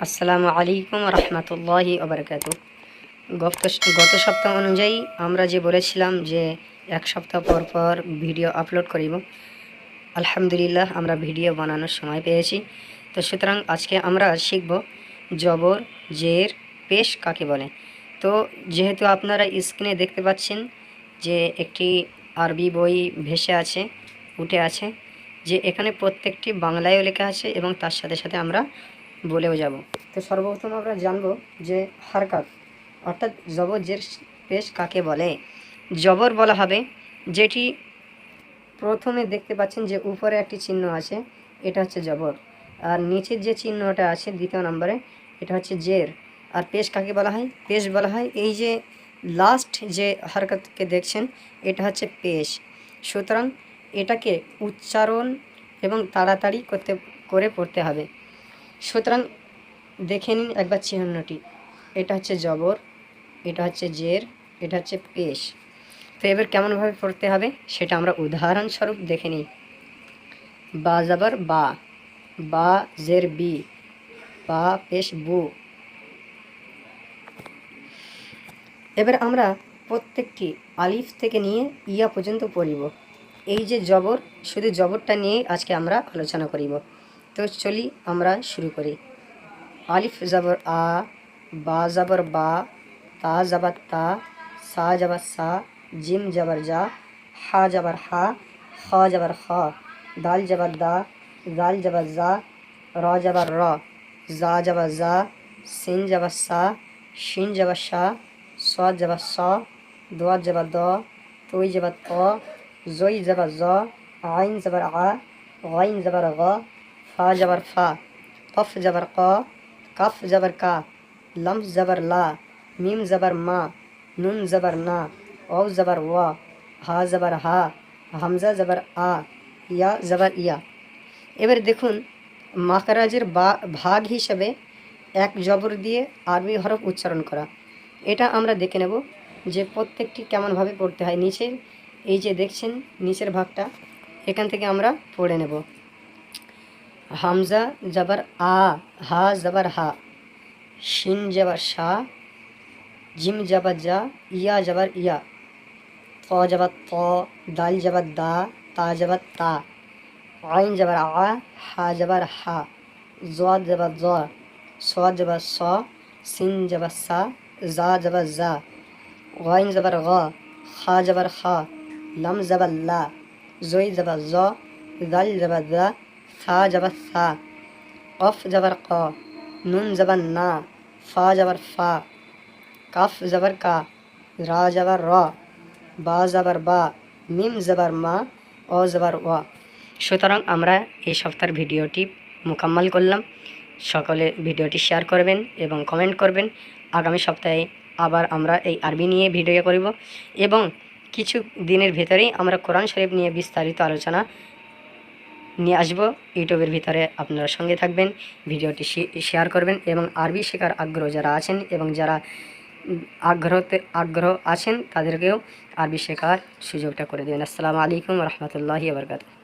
আসসালামু আলাইকুম রহমতুল্লাহি ওবরকাতু। গত সপ্তাহ অনুযায়ী আমরা যে বলেছিলাম যে এক সপ্তাহ পর পর ভিডিও আপলোড করিব, আলহামদুলিল্লাহ আমরা ভিডিও বানানোর সময় পেয়েছি। তো সুতরাং আজকে আমরা শিখব জবর, জের, পেশ কাকে বলে। তো যেহেতু আপনারা স্ক্রিনে দেখতে পাচ্ছেন যে একটি আরবি বই ভেসে আছে, উঠে আছে, যে এখানে প্রত্যেকটি বাংলায়ও লেখা আছে এবং তার সাথে সাথে আমরা বলেও যাব। তো সর্বপ্রথম আমরা জানব যে হারকাত অর্থাৎ জবর, জের, পেশ কাকে বলে। জবর বলা হবে যেটি প্রথমে দেখতে পাচ্ছেন যে উপরে একটি চিহ্ন আছে, এটা হচ্ছে জবর। আর নিচের যে চিহ্নটা আছে দ্বিতীয় নম্বরে, এটা হচ্ছে জের। আর পেশ কাকে বলা হয়? পেশ বলা হয় এই যে লাস্ট যে হারকাতকে দেখছেন, এটা হচ্ছে পেশ। সুতরাং এটাকে উচ্চারণ এবং তাড়াতাড়ি করে পড়তে হবে। সুতরাং দেখে নিন একবার চিহ্নটি। এটা হচ্ছে জবর, এটা হচ্ছে জের, এটা হচ্ছে পেশ। তো এবার কেমনভাবে পড়তে হবে সেটা আমরা উদাহরণস্বরূপ দেখে নিই। বা জবর বা, বা জের বি, বা পেশ বু। এবার আমরা প্রত্যেকটি আলিফ থেকে নিয়ে ইয়া পর্যন্ত পড়িব। এই যে জবর, শুধু জবরটা নিয়ে আজকে আমরা আলোচনা করিব। তো চলি আমরা শুরু করি। আলিফ জবর আ, বা জবর বা, তা জবর তা, সা জবর সা, জিম জবর জা, হা জবর হা, খ জবর খ, দাল জবর দা, জাল জবর জা, র জবর র, জা জবর জা, সিন জবর সা, শিন জবর শা, সাদ জবর স, দোয়া জবর দ, তুই জবর ত, জই জবর জ, আইন জবর আ, গাইন জবর গ, ফা জবর ফা, কফ জবর ক, কাফ জবর কা, লম জবর লা, মিম জবর মা, নুন জবর না, ও জবর ওয়া, হা জবর হা, হামজা জবর আ, ইয়া জবর ইয়া। এবার দেখুন মাখরাজের ভাগ হিসেবে এক জবর দিয়ে আরবি হরফ উচ্চারণ করা, এটা আমরা দেখে নেব যে প্রত্যেকটি কেমনভাবে পড়তে হয়। নিচের এই যে দেখছেন নিচের ভাগটা, এখান থেকে আমরা পড়ে নেব। হামজা জবর আ, হা জবর হা, শিন জবর শা, জিম জবর জা, ইয়া জবর ইয়া, ত জবর ত, দাল জবর দা, তা জবর তা, আইন জবর আ, হা জবর হা, জোয়াদ জবর জ, সোয়াদ জবর স, সিন জবর সা, জা জবর জা, গাইন জবর গ, খা জবর খা, লম জবর লা, জই জবর জ, দাল জবর দা, সা জবর সা, কফ জবর ক, নুন জবর না, ফা জবর ফা, কাফ জবর কা, রা জবর র, বা জবর বা, মিম জবর মা, ও জবর ওয়া। সুতরাং আমরা এই সপ্তাহের ভিডিওটি মোকাম্মল করলাম। সকলে ভিডিওটি শেয়ার করবেন এবং কমেন্ট করবেন। আগামী সপ্তাহে আবার আমরা এই আরবি নিয়ে ভিডিও করব এবং কিছু দিনের ভেতরেই আমরা কোরআন শরীফ নিয়ে বিস্তারিত আলোচনা নিয়ে আসবো। ইউটিউবের ভিতরে আপনারা সঙ্গে থাকবেন, ভিডিওটি শেয়ার করবেন এবং আরবি শেখার আগ্রহ যারা আছেন এবং যারা আগ্রহ আছেন তাদেরকেও আরবি শেখার সুযোগটা করে দেবেন। আসসালামু আলাইকুম রহমতুল্লাহি ওয়া বারাকাতুহু।